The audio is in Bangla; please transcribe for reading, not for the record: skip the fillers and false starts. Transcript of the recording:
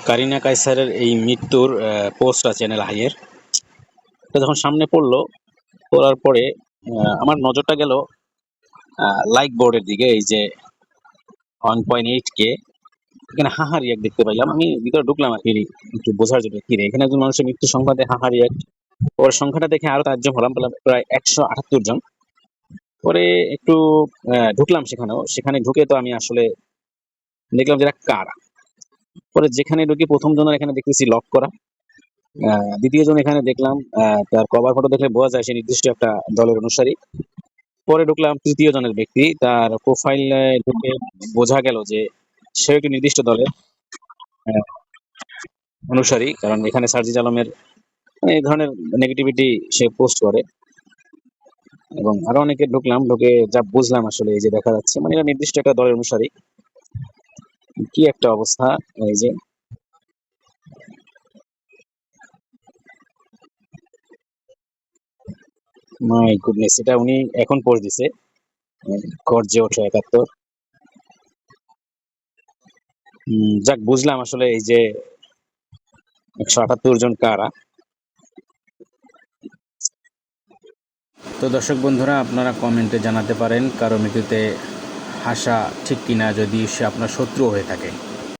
কারিনা কায়সারের এই মৃত্যুর পোস্টটা চ্যানেল হাইয়ের তো যখন সামনে পড়ার পরে আমার নজরটা গেল লাইক বোর্ডের দিকে। এই যে 1.8K এখানে হাহা রিয়াক্ট দেখতে পাইলাম। আমি ভিতরে ঢুকলাম আর কি একটু বোঝার জন্য কি রে এখানে একজন মানুষের মৃত্যু সংখ্যা দেখে হাহা রিয়াক্ট। ওর সংখ্যাটা দেখে আরো তাজ্জব হলাম, পেলাম প্রায় 178 জন। পরে একটু ঢুকলাম সেখানে ঢুকে তো আমি আসলে দেখলাম যে এরা কারা। পরে যেখানে ঢুকি প্রথম জনের এখানে দেখতেছি লক করা, দ্বিতীয় জন এখানে দেখলাম তার কভার ফটো দেখলে বোঝা যায় সে নির্দিষ্ট একটা দলের অনুসারী। পরে ঢুকলাম তৃতীয় জনের ব্যক্তি, তার প্রোফাইলে ঢুকে বোঝা গেল যে সে একটি নির্দিষ্ট দলের আহ, অনুসারী, কারণ এখানে সার্জিস আলমের মানে এই ধরনের নেগেটিভিটি সে পোস্ট করে। এবং আরো অনেকে ঢুকে যা বুঝলাম আসলে এই যে দেখা যাচ্ছে মানে এরা নির্দিষ্ট একটা দলের অনুসারী। কি একটা অবস্থা! এই যে মাই গুডনেস, এটা উনি এখন পোস্ট দিছে, গর্জে ওঠে 71। যাক বুঝলাম আসলে এই যে 178 জন কারা। তো দর্শক বন্ধুরা, আপনারা কমেন্টে জানাতে পারেন কারো মৃত্যুতে হাসা ঠিক কিনা, যদি সে আপনার শত্রু হয়ে থাকে।